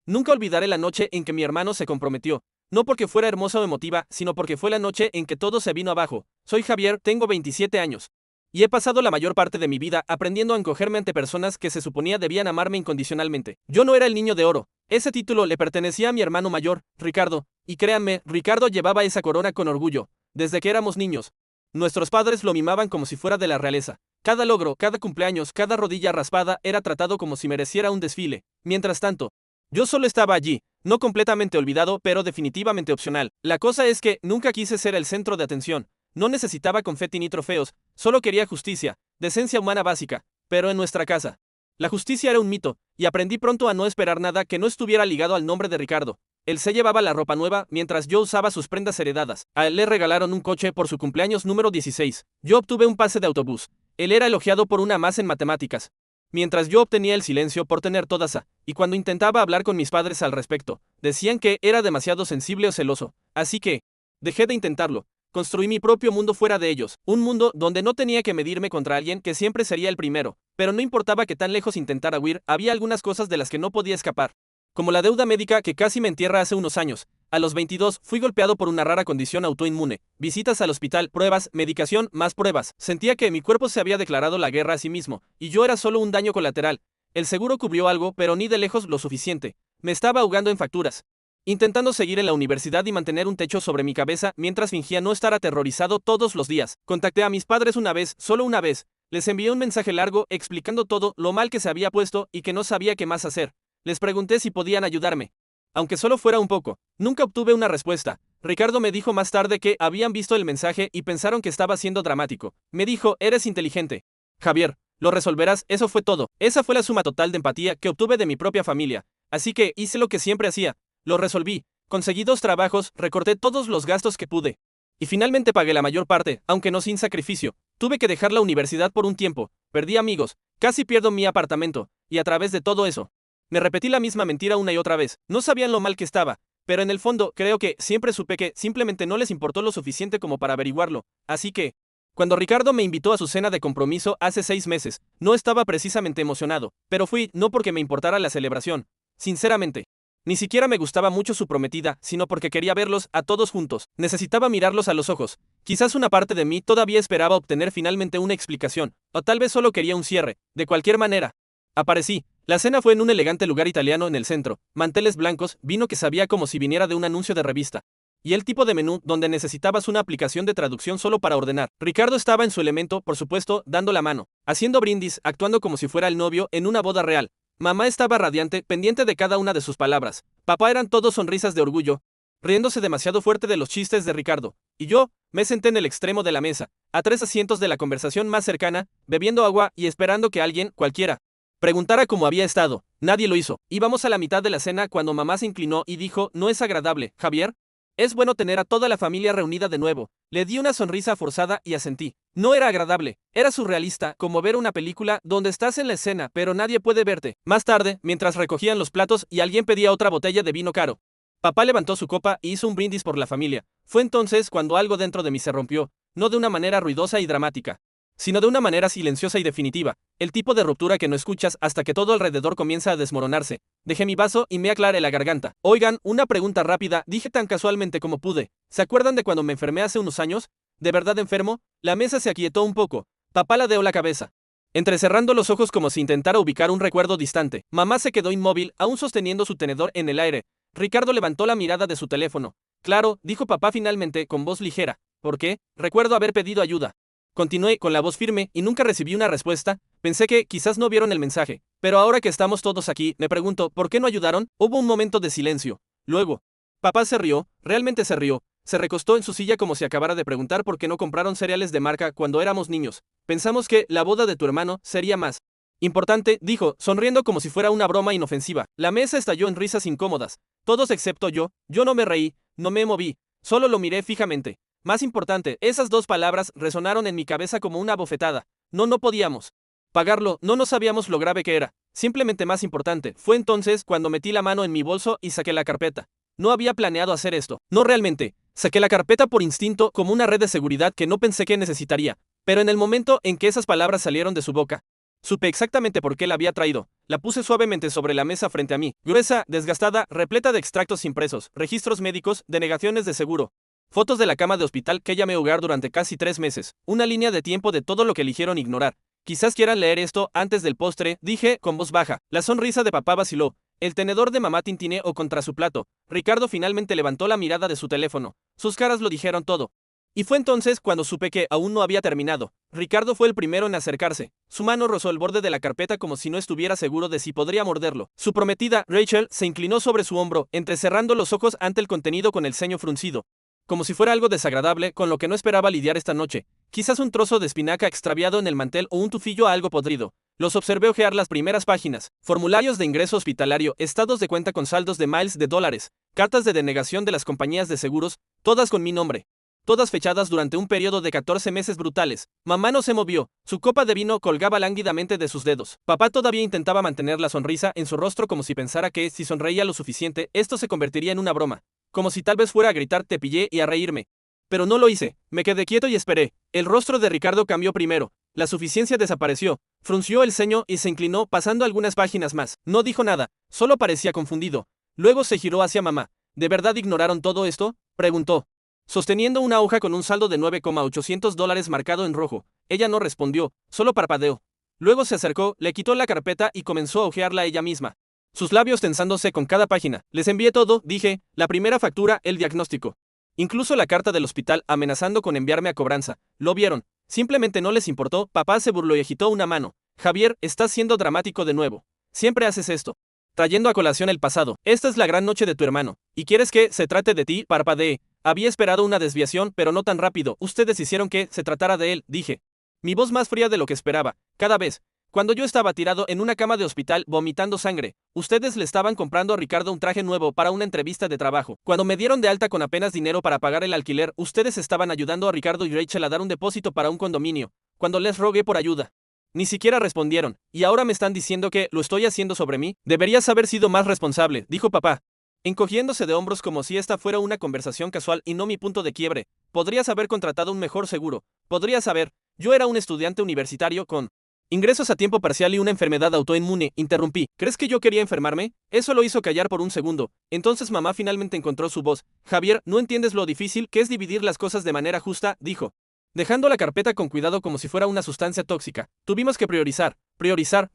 Nunca olvidaré la noche en que mi hermano se comprometió. No porque fuera hermosa o emotiva, sino porque fue la noche en que todo se vino abajo. Soy Javier, tengo 27 años. Y he pasado la mayor parte de mi vida aprendiendo a encogerme ante personas que se suponía debían amarme incondicionalmente. Yo no era el niño de oro. Ese título le pertenecía a mi hermano mayor, Ricardo. Y créanme, Ricardo llevaba esa corona con orgullo, desde que éramos niños. Nuestros padres lo mimaban como si fuera de la realeza. Cada logro, cada cumpleaños, cada rodilla raspada era tratado como si mereciera un desfile. Mientras tanto, yo solo estaba allí, no completamente olvidado, pero definitivamente opcional. La cosa es que nunca quise ser el centro de atención. No necesitaba confeti ni trofeos, solo quería justicia, decencia humana básica, pero en nuestra casa. La justicia era un mito, y aprendí pronto a no esperar nada que no estuviera ligado al nombre de Ricardo. Él se llevaba la ropa nueva mientras yo usaba sus prendas heredadas. A él le regalaron un coche por su cumpleaños número 16. Yo obtuve un pase de autobús. Él era elogiado por una más en matemáticas, mientras yo obtenía el silencio por tener todas A, y cuando intentaba hablar con mis padres al respecto, decían que era demasiado sensible o celoso. Así que dejé de intentarlo. Construí mi propio mundo fuera de ellos, un mundo donde no tenía que medirme contra alguien que siempre sería el primero, pero no importaba que tan lejos intentara huir, había algunas cosas de las que no podía escapar. Como la deuda médica que casi me entierra hace unos años. A los 22 fui golpeado por una rara condición autoinmune, visitas al hospital, pruebas, medicación, más pruebas. Sentía que mi cuerpo se había declarado la guerra a sí mismo, y yo era solo un daño colateral. El seguro cubrió algo, pero ni de lejos lo suficiente. Me estaba ahogando en facturas, intentando seguir en la universidad y mantener un techo sobre mi cabeza mientras fingía no estar aterrorizado todos los días. Contacté a mis padres una vez, solo una vez. Les envié un mensaje largo explicando todo lo mal que se había puesto y que no sabía qué más hacer. Les pregunté si podían ayudarme, aunque solo fuera un poco. Nunca obtuve una respuesta. Ricardo me dijo más tarde que habían visto el mensaje y pensaron que estaba siendo dramático. Me dijo, eres inteligente, Javier, lo resolverás, eso fue todo. Esa fue la suma total de empatía que obtuve de mi propia familia. Así que hice lo que siempre hacía. Lo resolví. Conseguí 2 trabajos, recorté todos los gastos que pude. Y finalmente pagué la mayor parte, aunque no sin sacrificio. Tuve que dejar la universidad por un tiempo. Perdí amigos. Casi pierdo mi apartamento. Y a través de todo eso, me repetí la misma mentira una y otra vez. No sabían lo mal que estaba, pero en el fondo creo que siempre supe que simplemente no les importó lo suficiente como para averiguarlo. Así que, cuando Ricardo me invitó a su cena de compromiso hace 6 meses, no estaba precisamente emocionado, pero fui no porque me importara la celebración. Sinceramente, ni siquiera me gustaba mucho su prometida, sino porque quería verlos a todos juntos. Necesitaba mirarlos a los ojos. Quizás una parte de mí todavía esperaba obtener finalmente una explicación, o tal vez solo quería un cierre. De cualquier manera, aparecí. La cena fue en un elegante lugar italiano en el centro, manteles blancos, vino que sabía como si viniera de un anuncio de revista, y el tipo de menú donde necesitabas una aplicación de traducción solo para ordenar. Ricardo estaba en su elemento, por supuesto, dando la mano, haciendo brindis, actuando como si fuera el novio en una boda real. Mamá estaba radiante, pendiente de cada una de sus palabras. Papá eran todos sonrisas de orgullo, riéndose demasiado fuerte de los chistes de Ricardo. Y yo, me senté en el extremo de la mesa, a 3 asientos de la conversación más cercana, bebiendo agua y esperando que alguien, cualquiera, preguntara cómo había estado. Nadie lo hizo. Íbamos a la mitad de la cena cuando mamá se inclinó y dijo, ¿no es agradable, Javier? Es bueno tener a toda la familia reunida de nuevo. Le di una sonrisa forzada y asentí. No era agradable, era surrealista, como ver una película donde estás en la escena pero nadie puede verte. Más tarde, mientras recogían los platos y alguien pedía otra botella de vino caro, papá levantó su copa y hizo un brindis por la familia. Fue entonces cuando algo dentro de mí se rompió, no de una manera ruidosa y dramática, sino de una manera silenciosa y definitiva, el tipo de ruptura que no escuchas hasta que todo alrededor comienza a desmoronarse. Dejé mi vaso y me aclaré la garganta. Oigan, una pregunta rápida, dije tan casualmente como pude. ¿Se acuerdan de cuando me enfermé hace unos años? ¿De verdad enfermo? La mesa se aquietó un poco. Papá ladeó la cabeza, entrecerrando los ojos como si intentara ubicar un recuerdo distante. Mamá se quedó inmóvil, aún sosteniendo su tenedor en el aire. Ricardo levantó la mirada de su teléfono. Claro, dijo papá finalmente, con voz ligera. ¿Por qué? Recuerdo haber pedido ayuda. Continué con la voz firme y nunca recibí una respuesta. Pensé que quizás no vieron el mensaje. Pero ahora que estamos todos aquí, me pregunto, ¿por qué no ayudaron? Hubo un momento de silencio. Luego, papá se rió, realmente se rió. Se recostó en su silla como si acabara de preguntar por qué no compraron cereales de marca cuando éramos niños. Pensamos que la boda de tu hermano sería más importante, dijo, sonriendo como si fuera una broma inofensiva. La mesa estalló en risas incómodas. Todos excepto yo. Yo no me reí, no me moví. Solo lo miré fijamente. Más importante, esas 2 palabras resonaron en mi cabeza como una bofetada. No podíamos pagarlo, no sabíamos lo grave que era. Simplemente más importante. Fue entonces cuando metí la mano en mi bolso y saqué la carpeta. No había planeado hacer esto. No realmente. Saqué la carpeta por instinto como una red de seguridad que no pensé que necesitaría. Pero en el momento en que esas palabras salieron de su boca, Supe exactamente por qué la había traído. La puse suavemente sobre la mesa frente a mí, gruesa, desgastada, repleta de extractos impresos, registros médicos, denegaciones de seguro. Fotos de la cama de hospital que llamé hogar durante casi 3 meses, una línea de tiempo de todo lo que eligieron ignorar. Quizás quieran leer esto antes del postre, dije con voz baja. La sonrisa de papá vaciló. El tenedor de mamá tintineó contra su plato. Ricardo finalmente levantó la mirada de su teléfono. Sus caras lo dijeron todo. Y fue entonces cuando supe que aún no había terminado. Ricardo fue el primero en acercarse. Su mano rozó el borde de la carpeta como si no estuviera seguro de si podría morderlo. Su prometida, Rachel, se inclinó sobre su hombro, entrecerrando los ojos ante el contenido con el ceño fruncido. Como si fuera algo desagradable con lo que no esperaba lidiar esta noche. Quizás un trozo de espinaca extraviado en el mantel o un tufillo a algo podrido. Los observé hojear las primeras páginas. Formularios de ingreso hospitalario, estados de cuenta con saldos de miles de dólares, cartas de denegación de las compañías de seguros, todas con mi nombre. Todas fechadas durante un periodo de 14 meses brutales. Mamá no se movió, su copa de vino colgaba lánguidamente de sus dedos. Papá todavía intentaba mantener la sonrisa en su rostro como si pensara que, si sonreía lo suficiente, esto se convertiría en una broma. Como si tal vez fuera a gritar te pillé y a reírme. Pero no lo hice, me quedé quieto y esperé. El rostro de Ricardo cambió primero. La suficiencia desapareció, frunció el ceño y se inclinó pasando algunas páginas más. No dijo nada, solo parecía confundido. Luego se giró hacia mamá. ¿De verdad ignoraron todo esto?, preguntó, sosteniendo una hoja con un saldo de $9,800 marcado en rojo. Ella no respondió, solo parpadeó. Luego se acercó, le quitó la carpeta y comenzó a hojearla ella misma. Sus labios tensándose con cada página. Les envié todo, dije, la primera factura, el diagnóstico. Incluso la carta del hospital amenazando con enviarme a cobranza. Lo vieron. Simplemente no les importó. Papá se burló y agitó una mano. Javier, estás siendo dramático de nuevo. Siempre haces esto. Trayendo a colación el pasado. Esta es la gran noche de tu hermano. ¿Y quieres que se trate de ti? Parpadeé. Había esperado una desviación, pero no tan rápido. Ustedes hicieron que se tratara de él, dije. Mi voz más fría de lo que esperaba. Cada vez. Cuando yo estaba tirado en una cama de hospital vomitando sangre, ustedes le estaban comprando a Ricardo un traje nuevo para una entrevista de trabajo. Cuando me dieron de alta con apenas dinero para pagar el alquiler, ustedes estaban ayudando a Ricardo y Rachel a dar un depósito para un condominio. Cuando les rogué por ayuda, ni siquiera respondieron. Y ahora me están diciendo que lo estoy haciendo sobre mí. Deberías haber sido más responsable, dijo papá, encogiéndose de hombros como si esta fuera una conversación casual y no mi punto de quiebre. Podrías haber contratado un mejor seguro. Podrías haber. Yo era un estudiante universitario con ingresos a tiempo parcial y una enfermedad autoinmune, interrumpí. ¿Crees que yo quería enfermarme? Eso lo hizo callar por un segundo. Entonces mamá finalmente encontró su voz. Javier, no entiendes lo difícil que es dividir las cosas de manera justa, dijo, dejando la carpeta con cuidado como si fuera una sustancia tóxica. Tuvimos que priorizar,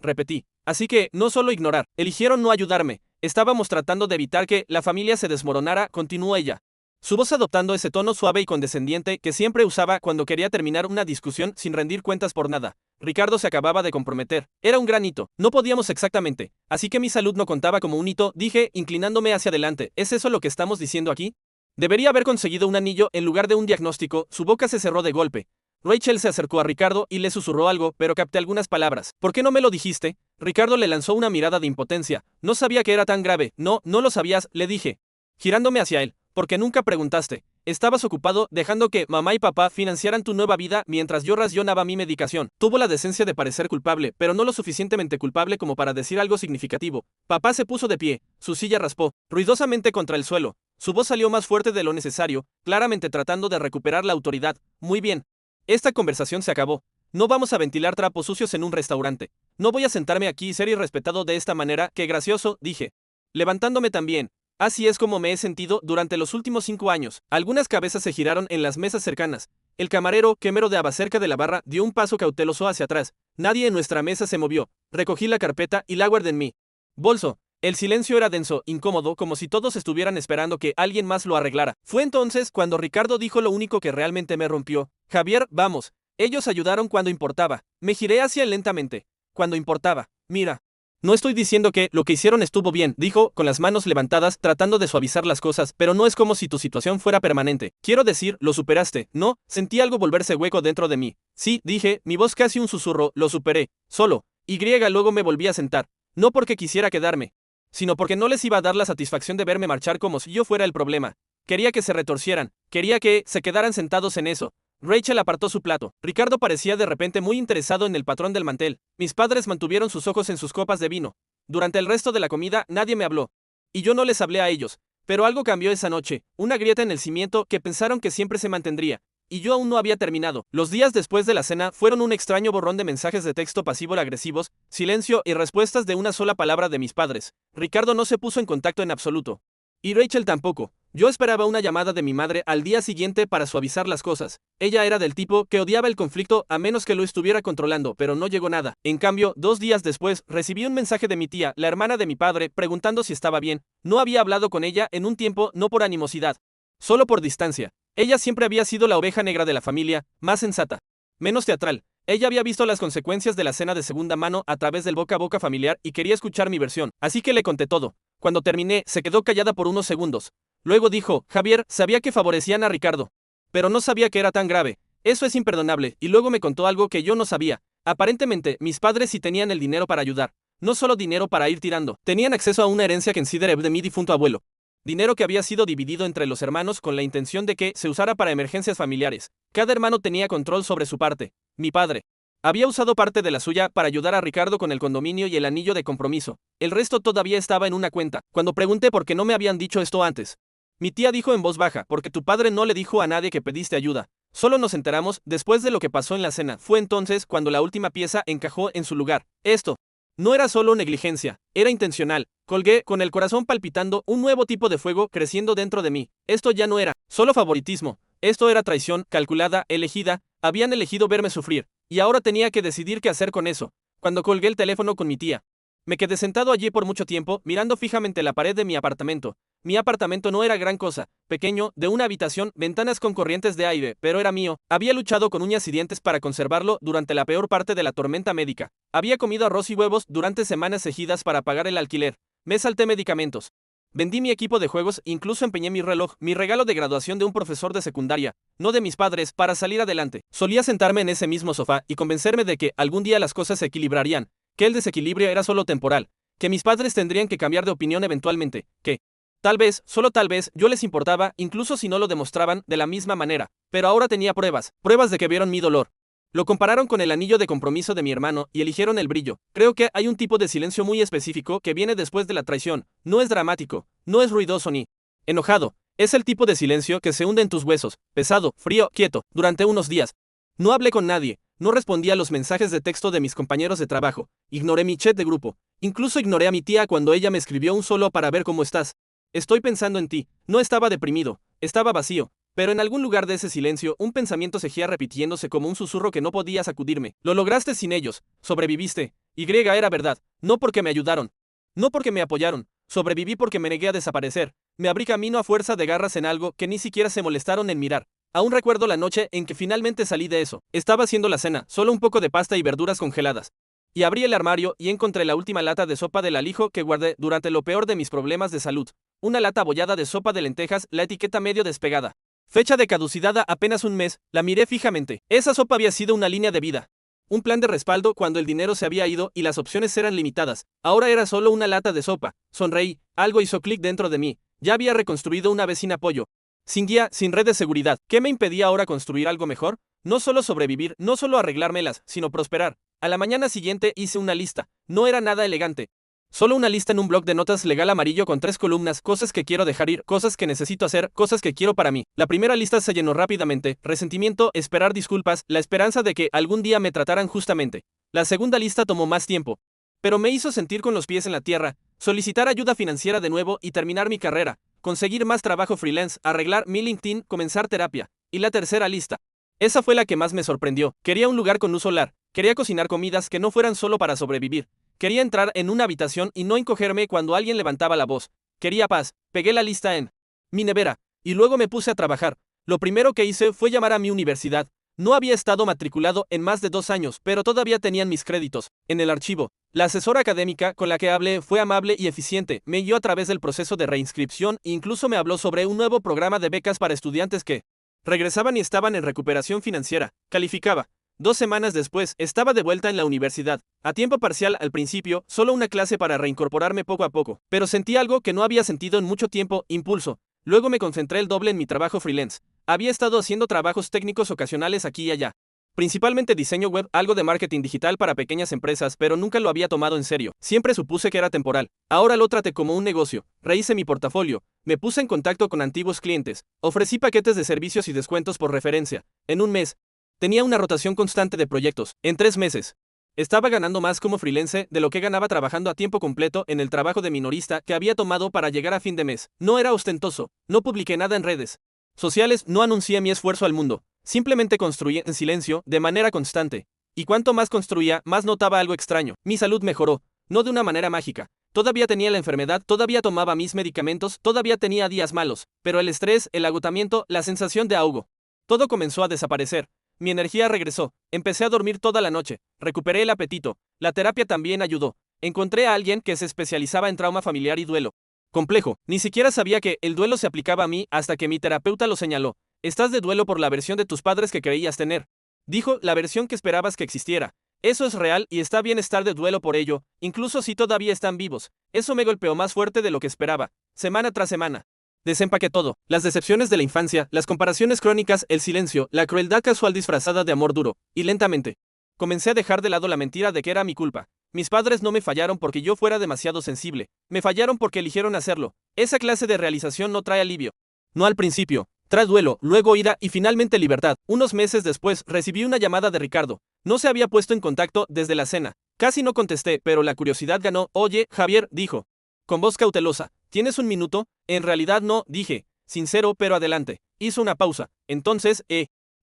repetí. Así que, no solo ignorar, eligieron no ayudarme. Estábamos tratando de evitar que la familia se desmoronara, continuó ella. Su voz adoptando ese tono suave y condescendiente que siempre usaba cuando quería terminar una discusión sin rendir cuentas por nada. Ricardo se acababa de comprometer. Era un gran hito. No podíamos exactamente. Así que mi salud no contaba como un hito, dije, inclinándome hacia adelante. ¿Es eso lo que estamos diciendo aquí? Debería haber conseguido un anillo en lugar de un diagnóstico. Su boca se cerró de golpe. Rachel se acercó a Ricardo y le susurró algo, pero capté algunas palabras. ¿Por qué no me lo dijiste? Ricardo le lanzó una mirada de impotencia. No sabía que era tan grave. No, no lo sabías, le dije, girándome hacia él. Porque nunca preguntaste. Estabas ocupado dejando que mamá y papá financiaran tu nueva vida mientras yo racionaba mi medicación. Tuvo la decencia de parecer culpable, pero no lo suficientemente culpable como para decir algo significativo. Papá se puso de pie, su silla raspó ruidosamente contra el suelo. Su voz salió más fuerte de lo necesario, claramente tratando de recuperar la autoridad. Muy bien. Esta conversación se acabó. No vamos a ventilar trapos sucios en un restaurante. No voy a sentarme aquí y ser irrespetado de esta manera. Qué gracioso, dije, levantándome también. Así es como me he sentido durante los últimos 5 años. Algunas cabezas se giraron en las mesas cercanas. El camarero, que merodeaba cerca de la barra, dio un paso cauteloso hacia atrás. Nadie en nuestra mesa se movió. Recogí la carpeta y la guardé en mi bolso. El silencio era denso, incómodo, como si todos estuvieran esperando que alguien más lo arreglara. Fue entonces cuando Ricardo dijo lo único que realmente me rompió. Javier, vamos. Ellos ayudaron cuando importaba. Me giré hacia él lentamente. Cuando importaba. Mira. No estoy diciendo que lo que hicieron estuvo bien, dijo, con las manos levantadas, tratando de suavizar las cosas, pero no es como si tu situación fuera permanente. Quiero decir, lo superaste, ¿no? Sentí algo volverse hueco dentro de mí. Sí, dije, mi voz casi un susurro, lo superé. Solo. Luego me volví a sentar. No porque quisiera quedarme, sino porque no les iba a dar la satisfacción de verme marchar como si yo fuera el problema. Quería que se retorcieran. Quería que se quedaran sentados en eso. Rachel apartó su plato. Ricardo parecía de repente muy interesado en el patrón del mantel. Mis padres mantuvieron sus ojos en sus copas de vino. Durante el resto de la comida nadie me habló. Y yo no les hablé a ellos. Pero algo cambió esa noche. Una grieta en el cimiento que pensaron que siempre se mantendría. y yo aún no había terminado. Los días después de la cena fueron un extraño borrón de mensajes de texto pasivo-agresivos, silencio y respuestas de una sola palabra de mis padres. Ricardo no se puso en contacto en absoluto. Y Rachel tampoco. Yo esperaba una llamada de mi madre al día siguiente para suavizar las cosas. Ella era del tipo que odiaba el conflicto a menos que lo estuviera controlando, pero no llegó nada. En cambio, 2 días después, recibí un mensaje de mi tía, la hermana de mi padre, preguntando si estaba bien. No había hablado con ella en un tiempo, no por animosidad, solo por distancia. Ella siempre había sido la oveja negra de la familia, más sensata, menos teatral. Ella había visto las consecuencias de la cena de segunda mano a través del boca a boca familiar y quería escuchar mi versión, así que le conté todo. Cuando terminé, se quedó callada por unos segundos. Luego dijo, Javier, sabía que favorecían a Ricardo, pero no sabía que era tan grave. Eso es imperdonable, y luego me contó algo que yo no sabía. Aparentemente, mis padres sí tenían el dinero para ayudar. No solo dinero para ir tirando, tenían acceso a una herencia que consideré de mi difunto abuelo. Dinero que había sido dividido entre los hermanos con la intención de que se usara para emergencias familiares. Cada hermano tenía control sobre su parte. Mi padre había usado parte de la suya para ayudar a Ricardo con el condominio y el anillo de compromiso. El resto todavía estaba en una cuenta. Cuando pregunté por qué no me habían dicho esto antes, mi tía dijo en voz baja, porque tu padre no le dijo a nadie que pediste ayuda. Solo nos enteramos después de lo que pasó en la cena. Fue entonces cuando la última pieza encajó en su lugar. Esto no era solo negligencia, era intencional. Colgué, con el corazón palpitando, un nuevo tipo de fuego creciendo dentro de mí. Esto ya no era solo favoritismo. Esto era traición, calculada, elegida. Habían elegido verme sufrir, y ahora tenía que decidir qué hacer con eso. Cuando colgué el teléfono con mi tía, me quedé sentado allí por mucho tiempo, mirando fijamente la pared de mi apartamento. Mi apartamento no era gran cosa, pequeño, de una habitación, ventanas con corrientes de aire, pero era mío. Había luchado con uñas y dientes para conservarlo durante la peor parte de la tormenta médica. Había comido arroz y huevos durante semanas seguidas para pagar el alquiler. Me salté medicamentos. Vendí mi equipo de juegos, incluso empeñé mi reloj, mi regalo de graduación de un profesor de secundaria, no de mis padres, para salir adelante. Solía sentarme en ese mismo sofá y convencerme de que algún día las cosas se equilibrarían, que el desequilibrio era solo temporal, que mis padres tendrían que cambiar de opinión eventualmente, que tal vez, solo tal vez, yo les importaba, incluso si no lo demostraban de la misma manera. Pero ahora tenía pruebas de que vieron mi dolor. Lo compararon con el anillo de compromiso de mi hermano y eligieron el brillo. Creo que hay un tipo de silencio muy específico que viene después de la traición. No es dramático, no es ruidoso ni enojado. Es el tipo de silencio que se hunde en tus huesos, pesado, frío, quieto, durante unos días. No hablé con nadie, no respondí a los mensajes de texto de mis compañeros de trabajo, ignoré mi chat de grupo, incluso ignoré a mi tía cuando ella me escribió un solo para ver cómo estás. Estoy pensando en ti. No estaba deprimido, estaba vacío. Pero en algún lugar de ese silencio, un pensamiento seguía repitiéndose como un susurro que no podía sacudirme. Lo lograste sin ellos. Sobreviviste. Era verdad. No porque me ayudaron. No porque me apoyaron. Sobreviví porque me negué a desaparecer. Me abrí camino a fuerza de garras en algo que ni siquiera se molestaron en mirar. Aún recuerdo la noche en que finalmente salí de eso. Estaba haciendo la cena, solo un poco de pasta y verduras congeladas. Y abrí el armario y encontré la última lata de sopa del alijo que guardé durante lo peor de mis problemas de salud. Una lata abollada de sopa de lentejas, la etiqueta medio despegada. Fecha de caducidad a apenas un mes. La miré fijamente. Esa sopa había sido una línea de vida. Un plan de respaldo cuando el dinero se había ido y las opciones eran limitadas. Ahora era solo una lata de sopa. Sonreí. Algo hizo clic dentro de mí. Ya había reconstruido una vez sin apoyo. Sin guía, sin red de seguridad. ¿Qué me impedía ahora construir algo mejor? No solo sobrevivir, no solo arreglármelas, sino prosperar. A la mañana siguiente hice una lista. No era nada elegante. Solo una lista en un bloc de notas legal amarillo con 3 columnas, cosas que quiero dejar ir, cosas que necesito hacer, cosas que quiero para mí. La primera lista se llenó rápidamente, resentimiento, esperar disculpas, la esperanza de que algún día me trataran justamente. La segunda lista tomó más tiempo, pero me hizo sentir con los pies en la tierra, solicitar ayuda financiera de nuevo y terminar mi carrera, conseguir más trabajo freelance, arreglar mi LinkedIn, comenzar terapia. Y la tercera lista. Esa fue la que más me sorprendió. Quería un lugar con luz solar, quería cocinar comidas que no fueran solo para sobrevivir. Quería entrar en una habitación y no encogerme cuando alguien levantaba la voz. Quería paz. Pegué la lista en mi nevera, y luego me puse a trabajar. Lo primero que hice fue llamar a mi universidad. No había estado matriculado en más de 2 años, pero todavía tenían mis créditos en el archivo. La asesora académica con la que hablé fue amable y eficiente. Me guió a través del proceso de reinscripción e incluso me habló sobre un nuevo programa de becas para estudiantes que regresaban y estaban en recuperación financiera. Calificaba. 2 semanas después, estaba de vuelta en la universidad, a tiempo parcial al principio, solo una clase para reincorporarme poco a poco, pero sentí algo que no había sentido en mucho tiempo, impulso. Luego me concentré el doble en mi trabajo freelance. Había estado haciendo trabajos técnicos ocasionales aquí y allá. Principalmente diseño web, algo de marketing digital para pequeñas empresas, pero nunca lo había tomado en serio. Siempre supuse que era temporal. Ahora lo traté como un negocio. Rehice mi portafolio. Me puse en contacto con antiguos clientes, ofrecí paquetes de servicios y descuentos por referencia. En un mes, tenía una rotación constante de proyectos. En 3 meses, estaba ganando más como freelance de lo que ganaba trabajando a tiempo completo en el trabajo de minorista que había tomado para llegar a fin de mes. No era ostentoso, no publiqué nada en redes sociales, no anuncié mi esfuerzo al mundo. Simplemente construí en silencio, de manera constante. Y cuanto más construía, más notaba algo extraño. Mi salud mejoró, no de una manera mágica. Todavía tenía la enfermedad, todavía tomaba mis medicamentos, todavía tenía días malos, pero el estrés, el agotamiento, la sensación de ahogo, todo comenzó a desaparecer. Mi energía regresó, empecé a dormir toda la noche, recuperé el apetito, la terapia también ayudó. Encontré a alguien que se especializaba en trauma familiar y duelo complejo. Ni siquiera sabía que el duelo se aplicaba a mí hasta que mi terapeuta lo señaló. Estás de duelo por la versión de tus padres que creías tener. Dijo, la versión que esperabas que existiera. Eso es real y está bien estar de duelo por ello, incluso si todavía están vivos. Eso me golpeó más fuerte de lo que esperaba, semana tras semana. Desempaqué todo, las decepciones de la infancia, las comparaciones crónicas, el silencio, la crueldad casual disfrazada de amor duro, y lentamente comencé a dejar de lado la mentira de que era mi culpa. Mis padres no me fallaron porque yo fuera demasiado sensible, me fallaron porque eligieron hacerlo. Esa clase de realización no trae alivio. No al principio. Trae duelo, luego ira y finalmente libertad. Unos meses después recibí una llamada de Ricardo. No se había puesto en contacto desde la cena. Casi no contesté, pero la curiosidad ganó. Oye, Javier, dijo, con voz cautelosa, ¿tienes un minuto? En realidad no, dije, sincero, pero adelante. Hizo una pausa. Entonces,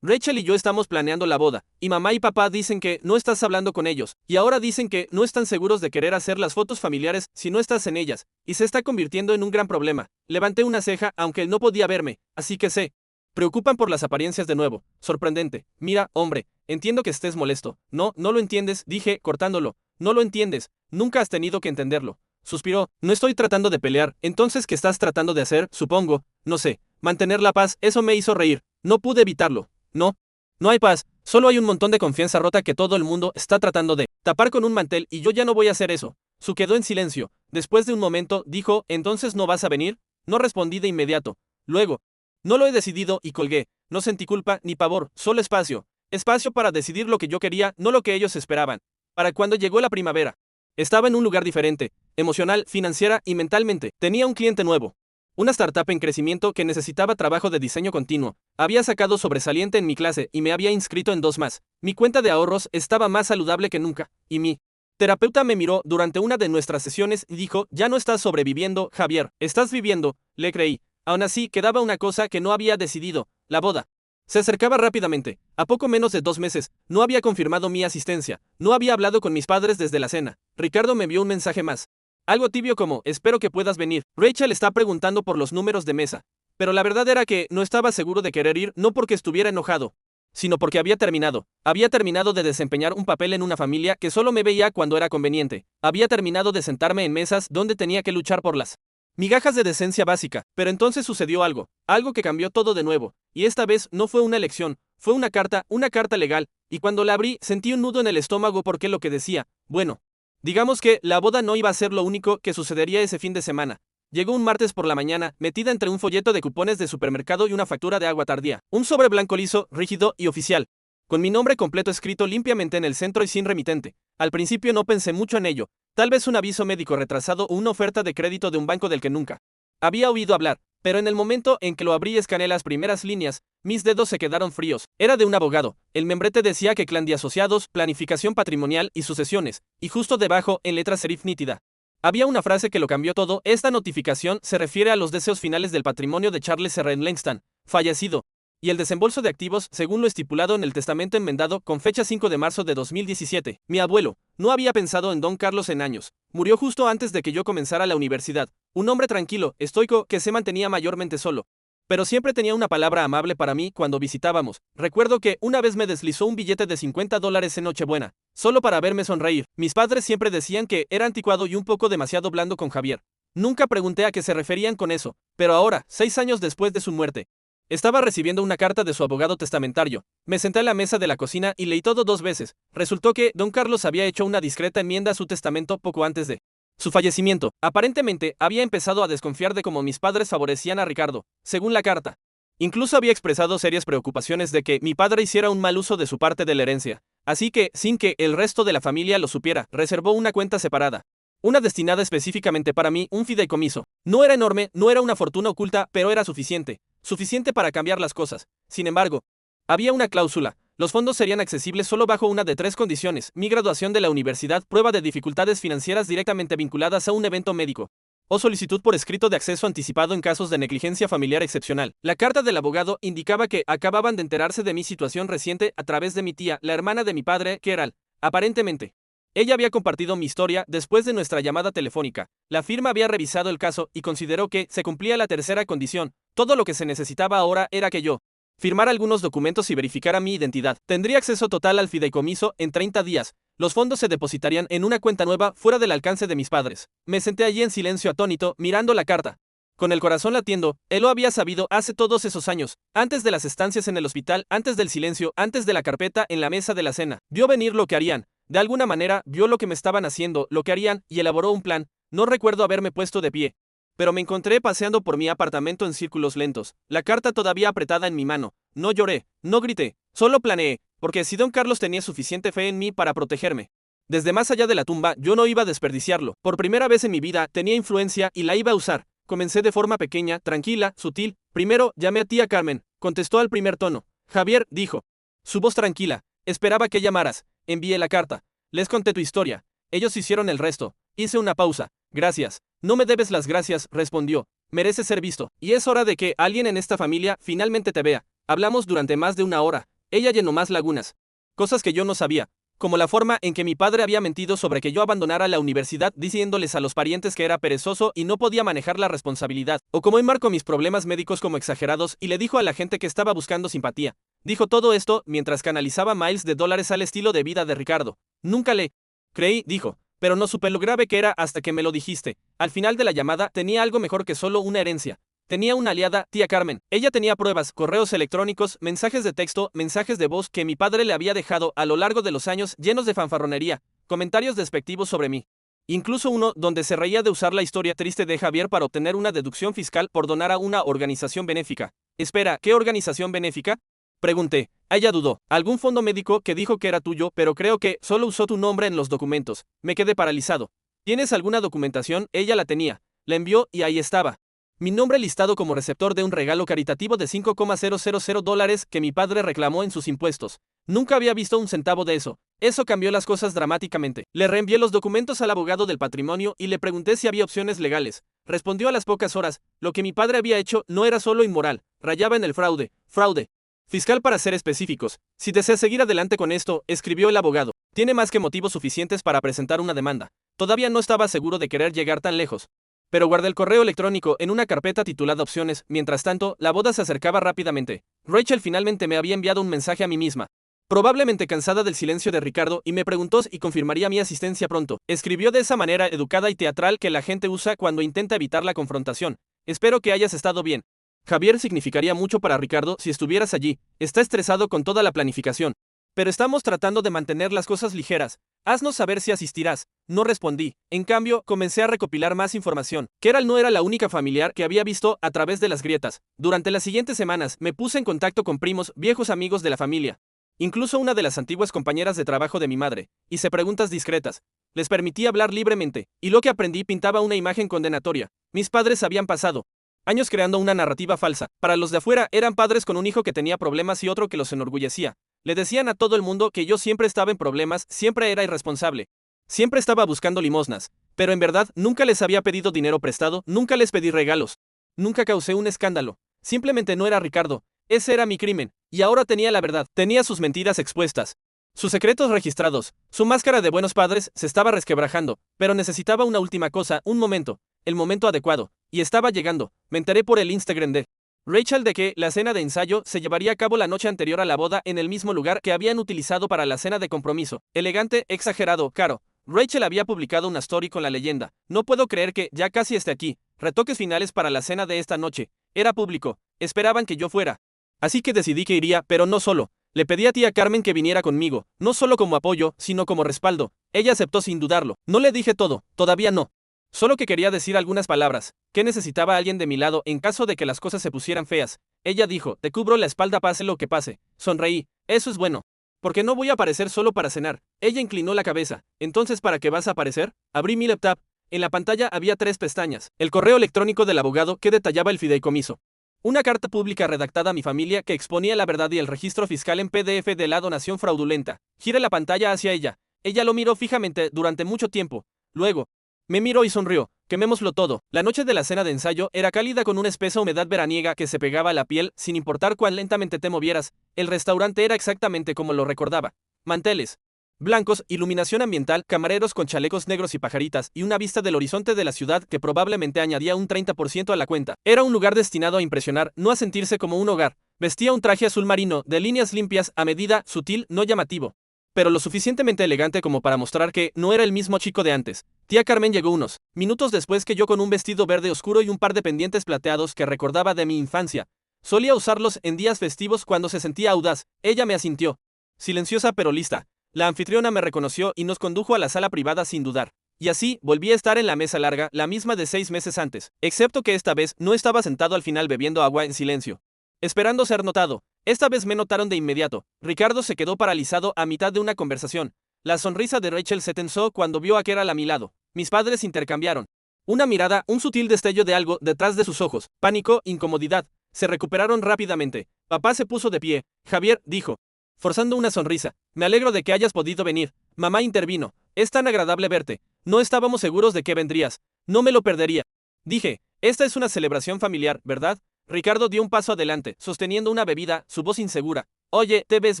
Rachel y yo estamos planeando la boda, y mamá y papá dicen que no estás hablando con ellos, y ahora dicen que no están seguros de querer hacer las fotos familiares si no estás en ellas, y se está convirtiendo en un gran problema. Levanté una ceja, aunque él no podía verme, así que se preocupan por las apariencias de nuevo. Sorprendente. Mira, hombre, entiendo que estés molesto. No, no lo entiendes, dije, cortándolo. No lo entiendes, nunca has tenido que entenderlo. Suspiró, no estoy tratando de pelear, entonces ¿qué estás tratando de hacer? Supongo, no sé, mantener la paz. Eso me hizo reír, no pude evitarlo. No, no hay paz, solo hay un montón de confianza rota que todo el mundo está tratando de tapar con un mantel y yo ya no voy a hacer eso. Su quedó en silencio. Después de un momento, dijo, ¿entonces no vas a venir? No respondí de inmediato. Luego, no lo he decidido y colgué. No sentí culpa ni pavor, solo espacio. Espacio para decidir lo que yo quería, no lo que ellos esperaban. Para cuando llegó la primavera, estaba en un lugar diferente, emocional, financiera y mentalmente. Tenía un cliente nuevo. Una startup en crecimiento que necesitaba trabajo de diseño continuo. Había sacado sobresaliente en mi clase y me había inscrito en 2 más. Mi cuenta de ahorros estaba más saludable que nunca, y mi terapeuta me miró durante una de nuestras sesiones y dijo, ya no estás sobreviviendo, Javier, estás viviendo. Le creí. Aún así, quedaba una cosa que no había decidido, la boda. Se acercaba rápidamente. A poco menos de 2 meses, no había confirmado mi asistencia, no había hablado con mis padres desde la cena. Ricardo me envió un mensaje más. Algo tibio como, espero que puedas venir. Rachel está preguntando por los números de mesa. Pero la verdad era que no estaba seguro de querer ir, no porque estuviera enojado, sino porque había terminado. Había terminado de desempeñar un papel en una familia que solo me veía cuando era conveniente. Había terminado de sentarme en mesas donde tenía que luchar por las migajas de decencia básica. Pero entonces sucedió algo que cambió todo de nuevo. Y esta vez no fue una elección, fue una carta legal. Y cuando la abrí, sentí un nudo en el estómago porque lo que decía, bueno, digamos que la boda no iba a ser lo único que sucedería ese fin de semana. Llegó un martes por la mañana, metida entre un folleto de cupones de supermercado y una factura de agua tardía. Un sobre blanco liso, rígido y oficial, con mi nombre completo escrito limpiamente en el centro y sin remitente. Al principio no pensé mucho en ello, tal vez un aviso médico retrasado o una oferta de crédito de un banco del que nunca había oído hablar. Pero en el momento en que lo abrí y escaneé las primeras líneas, mis dedos se quedaron fríos. Era de un abogado. El membrete decía que clan de asociados, planificación patrimonial y sucesiones, y justo debajo, en letra serif nítida, había una frase que lo cambió todo. Esta notificación se refiere a los deseos finales del patrimonio de Charles R. Langston, fallecido, y el desembolso de activos según lo estipulado en el testamento enmendado con fecha 5 de marzo de 2017. Mi abuelo no había pensado en Don Carlos en años. Murió justo antes de que yo comenzara la universidad. Un hombre tranquilo, estoico, que se mantenía mayormente solo. Pero siempre tenía una palabra amable para mí cuando visitábamos. Recuerdo que una vez me deslizó un billete de $50 en Nochebuena, solo para verme sonreír. Mis padres siempre decían que era anticuado y un poco demasiado blando con Javier. Nunca pregunté a qué se referían con eso, pero ahora, 6 años después de su muerte, estaba recibiendo una carta de su abogado testamentario. Me senté a la mesa de la cocina y leí todo 2 veces. Resultó que Don Carlos había hecho una discreta enmienda a su testamento poco antes de su fallecimiento. Aparentemente, había empezado a desconfiar de cómo mis padres favorecían a Ricardo, según la carta. Incluso había expresado serias preocupaciones de que mi padre hiciera un mal uso de su parte de la herencia. Así que, sin que el resto de la familia lo supiera, reservó una cuenta separada Una destinada específicamente para mí, un fideicomiso. No era enorme, no era una fortuna oculta, pero era suficiente. Suficiente para cambiar las cosas. Sin embargo, había una cláusula. Los fondos serían accesibles solo bajo una de 3 condiciones: mi graduación de la universidad, prueba de dificultades financieras directamente vinculadas a un evento médico, o solicitud por escrito de acceso anticipado en casos de negligencia familiar excepcional. La carta del abogado indicaba que acababan de enterarse de mi situación reciente a través de mi tía, la hermana de mi padre, Keral. Aparentemente, ella había compartido mi historia después de nuestra llamada telefónica. La firma había revisado el caso y consideró que se cumplía la tercera condición. Todo lo que se necesitaba ahora era que yo firmara algunos documentos y verificara mi identidad. Tendría acceso total al fideicomiso en 30 días. Los fondos se depositarían en una cuenta nueva fuera del alcance de mis padres. Me senté allí en silencio atónito, mirando la carta. Con el corazón latiendo, él lo había sabido hace todos esos años, antes de las estancias en el hospital, antes del silencio, antes de la carpeta en la mesa de la cena. Vio venir lo que harían. De alguna manera, vio lo que me estaban haciendo, lo que harían, y elaboró un plan. No recuerdo haberme puesto de pie, pero me encontré paseando por mi apartamento en círculos lentos, la carta todavía apretada en mi mano. No lloré, no grité, solo planeé, porque si don Carlos tenía suficiente fe en mí para protegerme desde más allá de la tumba, yo no iba a desperdiciarlo. Por primera vez en mi vida tenía influencia y la iba a usar. Comencé de forma pequeña, tranquila, sutil. Primero llamé a tía Carmen. Contestó al primer tono. Javier, dijo. Su voz tranquila. Esperaba que llamaras. Envié la carta. Les conté tu historia. Ellos hicieron el resto. Hice una pausa. Gracias. No me debes las gracias, respondió. Mereces ser visto. Y es hora de que alguien en esta familia finalmente te vea. Hablamos durante más de una hora. Ella llenó más lagunas. Cosas que yo no sabía, como la forma en que mi padre había mentido sobre que yo abandonara la universidad diciéndoles a los parientes que era perezoso y no podía manejar la responsabilidad, o como enmarcó mis problemas médicos como exagerados y le dijo a la gente que estaba buscando simpatía. Dijo todo esto mientras canalizaba miles de dólares al estilo de vida de Ricardo. Nunca le creí, dijo, pero no supe lo grave que era hasta que me lo dijiste. Al final de la llamada tenía algo mejor que solo una herencia. Tenía una aliada, tía Carmen. Ella tenía pruebas, correos electrónicos, mensajes de texto, mensajes de voz que mi padre le había dejado a lo largo de los años llenos de fanfarronería, comentarios despectivos sobre mí. Incluso uno donde se reía de usar la historia triste de Javier para obtener una deducción fiscal por donar a una organización benéfica. Espera, ¿qué organización benéfica? Pregunté. Ella dudó. Algún fondo médico que dijo que era tuyo, pero creo que solo usó tu nombre en los documentos. Me quedé paralizado. ¿Tienes alguna documentación? Ella la tenía. La envió y ahí estaba. Mi nombre listado como receptor de un regalo caritativo de $5,000 que mi padre reclamó en sus impuestos. Nunca había visto un centavo de eso. Eso cambió las cosas dramáticamente. Le reenvié los documentos al abogado del patrimonio y le pregunté si había opciones legales. Respondió a las pocas horas. Lo que mi padre había hecho no era solo inmoral, rayaba en el fraude. Fraude fiscal para ser específicos. Si desea seguir adelante con esto, escribió el abogado, tiene más que motivos suficientes para presentar una demanda. Todavía no estaba seguro de querer llegar tan lejos, pero guardé el correo electrónico en una carpeta titulada Opciones. Mientras tanto, la boda se acercaba rápidamente. Rachel finalmente me había enviado un mensaje a mí misma, probablemente cansada del silencio de Ricardo, y me preguntó si confirmaría mi asistencia pronto. Escribió de esa manera educada y teatral que la gente usa cuando intenta evitar la confrontación. Espero que hayas estado bien. Javier significaría mucho para Ricardo si estuvieras allí. Está estresado con toda la planificación, pero estamos tratando de mantener las cosas ligeras. Haznos saber si asistirás. No respondí. En cambio, comencé a recopilar más información. Keral no era la única familiar que había visto a través de las grietas. Durante las siguientes semanas, me puse en contacto con primos, viejos amigos de la familia, incluso una de las antiguas compañeras de trabajo de mi madre. Hice preguntas discretas. Les permití hablar libremente, y lo que aprendí pintaba una imagen condenatoria. Mis padres habían pasado años creando una narrativa falsa. Para los de afuera, eran padres con un hijo que tenía problemas y otro que los enorgullecía. Le decían a todo el mundo que yo siempre estaba en problemas, siempre era irresponsable, siempre estaba buscando limosnas, pero en verdad nunca les había pedido dinero prestado, nunca les pedí regalos, nunca causé un escándalo. Simplemente no era Ricardo. Ese era mi crimen, y ahora tenía la verdad. Tenía sus mentiras expuestas, sus secretos registrados. Su máscara de buenos padres se estaba resquebrajando, pero necesitaba una última cosa, un momento, el momento adecuado, y estaba llegando. Me enteré por el Instagram de Rachel de que la cena de ensayo se llevaría a cabo la noche anterior a la boda en el mismo lugar que habían utilizado para la cena de compromiso. Elegante, exagerado, caro. Rachel había publicado una story con la leyenda: no puedo creer que ya casi esté aquí. Retoques finales para la cena de esta noche. Era público. Esperaban que yo fuera. Así que decidí que iría, pero no solo. Le pedí a tía Carmen que viniera conmigo, no solo como apoyo, sino como respaldo. Ella aceptó sin dudarlo. No le dije todo, todavía no. Solo que quería decir algunas palabras, que necesitaba a alguien de mi lado en caso de que las cosas se pusieran feas. Ella dijo: te cubro la espalda pase lo que pase. Sonreí. Eso es bueno. Porque no voy a aparecer solo para cenar. Ella inclinó la cabeza. ¿Entonces para qué vas a aparecer? Abrí mi laptop. En la pantalla había 3 pestañas. El correo electrónico del abogado que detallaba el fideicomiso. Una carta pública redactada a mi familia que exponía la verdad y el registro fiscal en PDF de la donación fraudulenta. Giré la pantalla hacia ella. Ella lo miró fijamente durante mucho tiempo. Luego, me miró y sonrió. Quemémoslo todo. La noche de la cena de ensayo era cálida con una espesa humedad veraniega que se pegaba a la piel sin importar cuán lentamente te movieras. El restaurante era exactamente como lo recordaba. Manteles blancos, iluminación ambiental, camareros con chalecos negros y pajaritas, y una vista del horizonte de la ciudad que probablemente añadía un 30% a la cuenta. Era un lugar destinado a impresionar, no a sentirse como un hogar. Vestía un traje azul marino, de líneas limpias, a medida, sutil, no llamativo, pero lo suficientemente elegante como para mostrar que no era el mismo chico de antes. Tía Carmen llegó unos minutos después que yo con un vestido verde oscuro y un par de pendientes plateados que recordaba de mi infancia. Solía usarlos en días festivos cuando se sentía audaz. Ella me asintió, silenciosa pero lista. La anfitriona me reconoció y nos condujo a la sala privada sin dudar. Y así, volví a estar en la mesa larga, la misma de 6 meses antes, excepto que esta vez no estaba sentado al final bebiendo agua en silencio, esperando ser notado. Esta vez me notaron de inmediato. Ricardo se quedó paralizado a mitad de una conversación. La sonrisa de Rachel se tensó cuando vio a Keral a mi lado. Mis padres intercambiaron una mirada, un sutil destello de algo detrás de sus ojos. Pánico, incomodidad. Se recuperaron rápidamente. Papá se puso de pie. Javier, dijo, forzando una sonrisa. Me alegro de que hayas podido venir. Mamá intervino. Es tan agradable verte. No estábamos seguros de que vendrías. No me lo perdería. Dije, esta es una celebración familiar, ¿verdad? Ricardo dio un paso adelante, sosteniendo una bebida, su voz insegura. Oye, te ves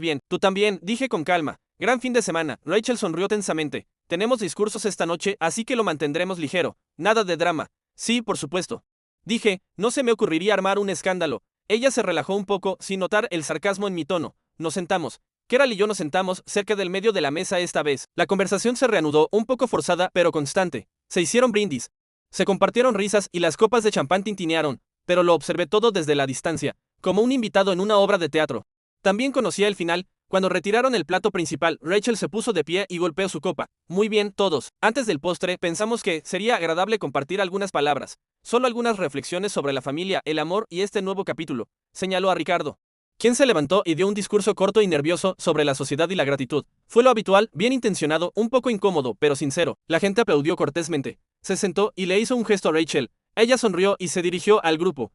bien. Tú también, dije con calma. Gran fin de semana. Rachel sonrió tensamente. Tenemos discursos esta noche, así que lo mantendremos ligero. Nada de drama. Sí, por supuesto. Dije, no se me ocurriría armar un escándalo. Ella se relajó un poco, sin notar el sarcasmo en mi tono. Nos sentamos. Keral y yo nos sentamos cerca del medio de la mesa esta vez. La conversación se reanudó, un poco forzada, pero constante. Se hicieron brindis. Se compartieron risas y las copas de champán tintinearon, pero lo observé todo desde la distancia, como un invitado en una obra de teatro. También conocía el final. Cuando retiraron el plato principal, Rachel se puso de pie y golpeó su copa. Muy bien, todos. Antes del postre, pensamos que sería agradable compartir algunas palabras. Solo algunas reflexiones sobre la familia, el amor y este nuevo capítulo, señaló a Ricardo, quien se levantó y dio un discurso corto y nervioso sobre la sociedad y la gratitud. Fue lo habitual, bien intencionado, un poco incómodo, pero sincero. La gente aplaudió cortésmente. Se sentó y le hizo un gesto a Rachel. Ella sonrió y se dirigió al grupo.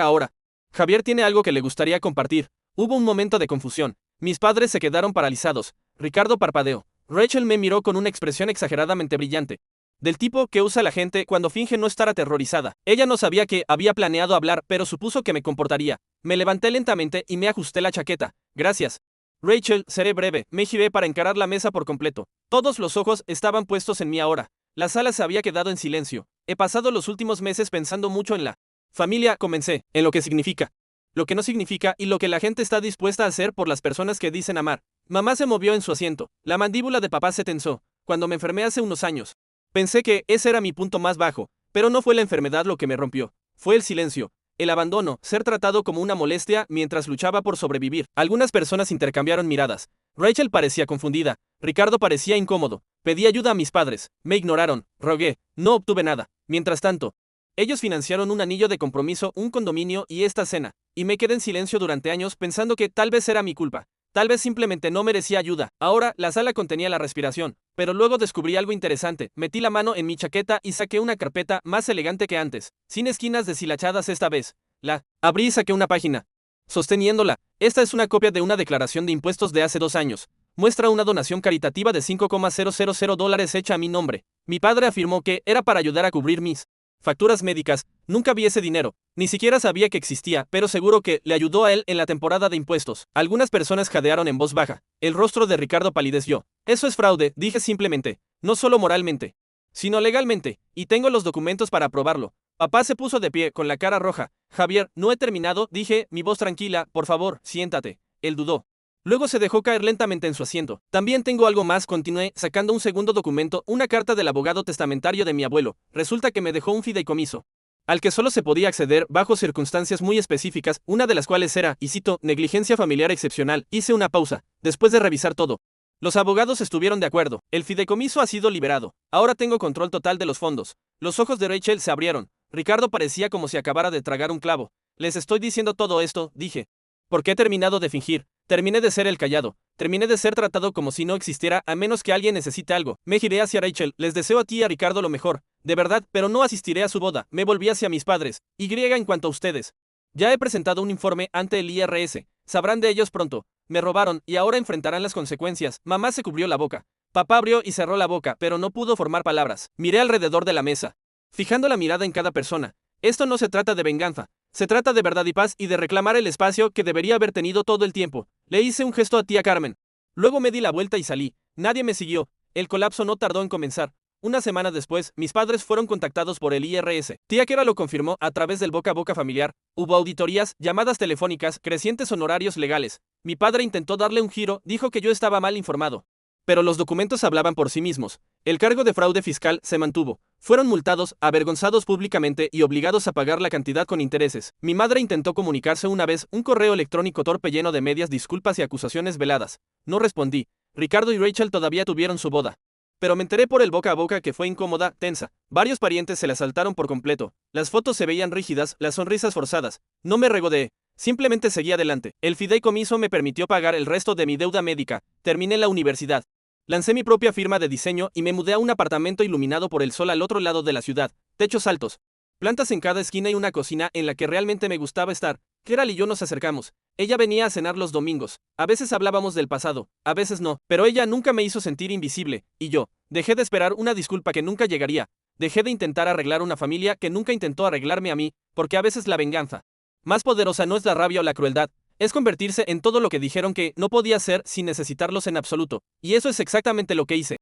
Ahora. Javier tiene algo que le gustaría compartir. Hubo un momento de confusión. Mis padres se quedaron paralizados. Ricardo parpadeó. Rachel me miró con una expresión exageradamente brillante, del tipo que usa la gente cuando finge no estar aterrorizada. Ella no sabía que había planeado hablar, pero supuso que me comportaría. Me levanté lentamente y me ajusté la chaqueta. Gracias. Rachel, seré breve. Me giré para encarar la mesa por completo. Todos los ojos estaban puestos en mí ahora. La sala se había quedado en silencio. He pasado los últimos meses pensando mucho en la familia, comencé, en lo que significa, lo que no significa y lo que la gente está dispuesta a hacer por las personas que dicen amar. Mamá se movió en su asiento. La mandíbula de papá se tensó. Cuando me enfermé hace unos años, pensé que ese era mi punto más bajo, pero no fue la enfermedad lo que me rompió. Fue el silencio, el abandono, ser tratado como una molestia mientras luchaba por sobrevivir. Algunas personas intercambiaron miradas. Rachel parecía confundida. Ricardo parecía incómodo. Pedí ayuda a mis padres. Me ignoraron. Rogué. No obtuve nada. Mientras tanto, ellos financiaron un anillo de compromiso, un condominio y esta cena. Y me quedé en silencio durante años pensando que tal vez era mi culpa. Tal vez simplemente no merecía ayuda. Ahora, la sala contenía la respiración. Pero luego descubrí algo interesante. Metí la mano en mi chaqueta y saqué una carpeta más elegante que antes, sin esquinas deshilachadas esta vez. La abrí y saqué una página, sosteniéndola. Esta es una copia de una declaración de impuestos de hace 2 años. Muestra una donación caritativa de $5,000 hecha a mi nombre. Mi padre afirmó que era para ayudar a cubrir mis facturas médicas. Nunca vi ese dinero. Ni siquiera sabía que existía, pero seguro que le ayudó a él en la temporada de impuestos. Algunas personas jadearon en voz baja. El rostro de Ricardo palideció. Eso es fraude, dije simplemente. No solo moralmente, sino legalmente. Y tengo los documentos para probarlo. Papá se puso de pie, con la cara roja. Javier, no he terminado, dije, mi voz tranquila. Por favor, siéntate. Él dudó. Luego se dejó caer lentamente en su asiento. También tengo algo más, continué, sacando un segundo documento, una carta del abogado testamentario de mi abuelo. Resulta que me dejó un fideicomiso, al que solo se podía acceder bajo circunstancias muy específicas, una de las cuales era, y cito, negligencia familiar excepcional. Hice una pausa, después de revisar todo. Los abogados estuvieron de acuerdo. El fideicomiso ha sido liberado. Ahora tengo control total de los fondos. Los ojos de Rachel se abrieron. Ricardo parecía como si acabara de tragar un clavo. Les estoy diciendo todo esto, dije, porque he terminado de fingir. Terminé de ser el callado. Terminé de ser tratado como si no existiera a menos que alguien necesite algo. Me giré hacia Rachel. Les deseo a ti y a Ricardo lo mejor. De verdad, pero no asistiré a su boda. Me volví hacia mis padres. Y en cuanto a ustedes. Ya he presentado un informe ante el IRS. Sabrán de ellos pronto. Me robaron y ahora enfrentarán las consecuencias. Mamá se cubrió la boca. Papá abrió y cerró la boca, pero no pudo formar palabras. Miré alrededor de la mesa, fijando la mirada en cada persona. Esto no se trata de venganza. Se trata de verdad y paz y de reclamar el espacio que debería haber tenido todo el tiempo. Le hice un gesto a tía Carmen. Luego me di la vuelta y salí. Nadie me siguió. El colapso no tardó en comenzar. Una semana después, mis padres fueron contactados por el IRS. Tía Kera lo confirmó a través del boca a boca familiar. Hubo auditorías, llamadas telefónicas, crecientes honorarios legales. Mi padre intentó darle un giro, dijo que yo estaba mal informado. Pero los documentos hablaban por sí mismos. El cargo de fraude fiscal se mantuvo. Fueron multados, avergonzados públicamente y obligados a pagar la cantidad con intereses. Mi madre intentó comunicarse una vez, un correo electrónico torpe lleno de medias disculpas y acusaciones veladas. No respondí. Ricardo y Rachel todavía tuvieron su boda. Pero me enteré por el boca a boca que fue incómoda, tensa. Varios parientes se la saltaron por completo. Las fotos se veían rígidas, las sonrisas forzadas. No me regodeé. Simplemente seguí adelante. El fideicomiso me permitió pagar el resto de mi deuda médica. Terminé la universidad. Lancé mi propia firma de diseño y me mudé a un apartamento iluminado por el sol al otro lado de la ciudad. Techos altos, plantas en cada esquina y una cocina en la que realmente me gustaba estar. Keral y yo nos acercamos. Ella venía a cenar los domingos. A veces hablábamos del pasado, a veces no, pero ella nunca me hizo sentir invisible, y yo dejé de esperar una disculpa que nunca llegaría. Dejé de intentar arreglar una familia que nunca intentó arreglarme a mí, porque a veces la venganza más poderosa no es la rabia o la crueldad, es convertirse en todo lo que dijeron que no podía ser sin necesitarlos en absoluto, y eso es exactamente lo que hice.